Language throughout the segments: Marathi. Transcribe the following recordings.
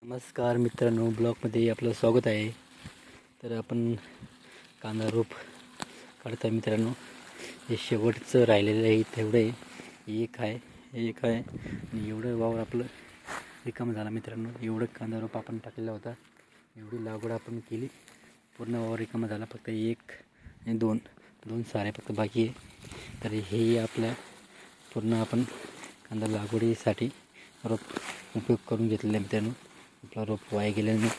नमस्कार मित्रांनो, ब्लॉगमध्ये आपलं स्वागत आहे. तर आपण कांदा रोप काढता मित्रांनो. हे शेवटचं राहिलेलं आहे, तेवढं आहे. एक आहे आणि एवढं वावर आपलं रिकामं झाला मित्रांनो. एवढं कांदा रोप आपण टाकलेला होता, एवढी लागवड आपण केली, पूर्ण वावर रिकामा झाला. फक्त एक आणि दोन सारे फक्त बाकी आहे. तर हे आपल्या पूर्ण आपण कांदा लागवडीसाठी रोप उपयोग करून घेतलेलं आहे मित्रांनो. आपला रोप वाया गेलेला नाही.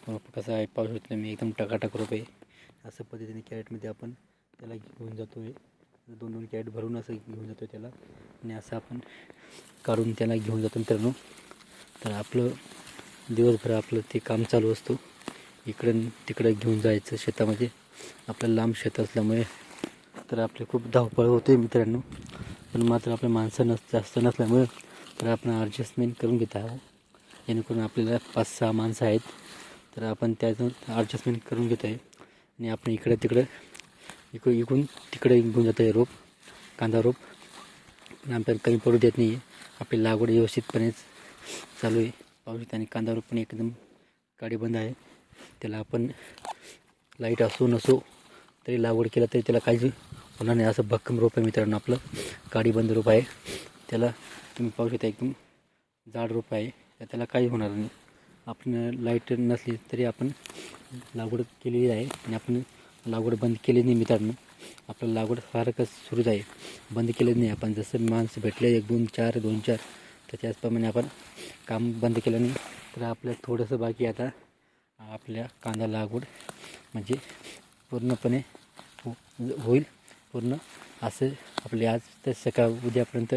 रोप कसा आहे पाहू शकतो मी, एकदम टकाटक रोप आहे. असं पद्धतीने कॅरेटमध्ये आपण त्याला घेऊन जातो आहे. 2-2 कॅरेट भरून असं घेऊन जातो त्याला आणि असं आपण काढून त्याला घेऊन जातो मित्रांनो. तर आपलं दिवसभर आपलं ते काम चालू असतो, इकडं तिकडं घेऊन जायचं शेतामध्ये. आपलं लांब शेत असल्यामुळे तर आपले खूप धावपळ होते मित्रांनो. पण मात्र आपल्या माणसं जास्त नसल्यामुळे तर आपण ॲडजस्टमेंट करून घेत आहोत. जेणेकरून आपल्याला 5-6 माणसं आहेत, तर आपण त्यातून ॲडजस्टमेंट करून घेत आहे आणि आपण इकडून तिकडे घेऊन जातो आहे रोप, कांदा रोप. पण आपल्याला कमी पडू देत नाही आहे. आपली लागवड व्यवस्थितपणेच चालू आहे पाहू शकता. आणि कांदा रोप पण एकदम काडीबंद आहे. त्याला आपण लाईट असो नसो तरी लागवड केलं तरी त्याला काहीच होणार नाही. असं भक्कम रोप आहे मित्रांनो, आपलं काडीबंद रोप आहे. त्याला तुम्ही पाहू शकता, एकदम जाड रोप आहे, त्याला काही होणार नाही. आपण लाईट नसली तरी आपण लागवड केलेली आहे आणि आपण लागवड बंद केली नाही मित्रांनो. आपलं लागवड सारखंच सुरूच आहे, बंद केलं नाही आपण. जसं माणसं भेटले 1-2-4 2-4 तर त्याचप्रमाणे आपण काम बंद केलं नाही. तर आपलं थोडंसं बाकी आता आपल्या कांदा लागवड म्हणजे पूर्णपणे होईल पूर्ण. असं आपले आज तर सकाळ उद्यापर्यंत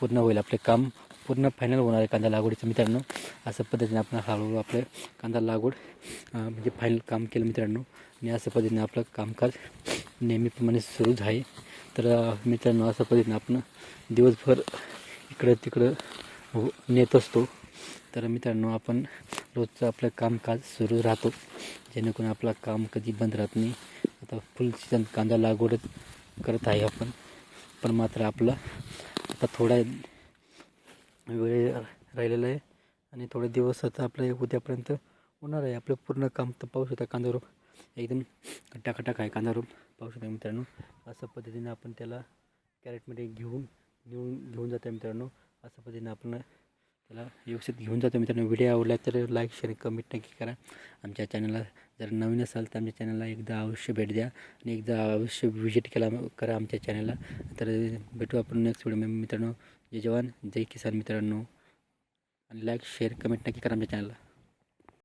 पूर्ण होईल आपले काम, पूर्ण फायनल होणार आहे कांदा लागवडीचं मित्रांनो. असं पद्धतीने आपण हळूहळू आपलं कांदा लागवड म्हणजे फायनल काम केलं मित्रांनो. आणि असं पद्धतीने आपलं कामकाज नेहमीप्रमाणे सुरूच आहे. तर मित्रांनो, असं पद्धतीने आपण दिवसभर इकडं तिकडं नेत असतो. तर मित्रांनो, आपण रोजचं आपलं कामकाज सुरू राहतो, जेणेकरून आपलं काम कधी बंद राहत नाही. आता फुल सीझन कांदा लागवड करत आहे आपण. पण मात्र आपलं आता थोडा वेळ राहिलेला आहे आणि थोडे दिवस आता आपल्या उद्यापर्यंत होणार आहे आपलं पूर्ण काम. तर पाहू शकता कांदा रोप एकदम टकाटक आहे. कांदा रोप पाहू शकता मित्रांनो. असं पद्धतीने आपण त्याला कॅरेटमध्ये घेऊन जातो मित्रांनो. असं पद्धतीने आपण त्याला व्यवस्थित घेऊन जातो मित्रांनो. व्हिडिओ आवडला तर लाईक शेअर कमेंट नक्की करा. आमच्या चॅनलला जर नवीन असाल तर आमच्या चॅनलला एकदा अवश्य भेट द्या आणि एकदा अवश्य विजिट करा आमच्या चॅनलला. तर भेटू आपण नेक्स्ट व्हिडिओ मित्रांनो. जय जवान जय किसान मित्रांनो. आणि लाईक शेअर कमेंट नक्की करा आमच्या चॅनलला.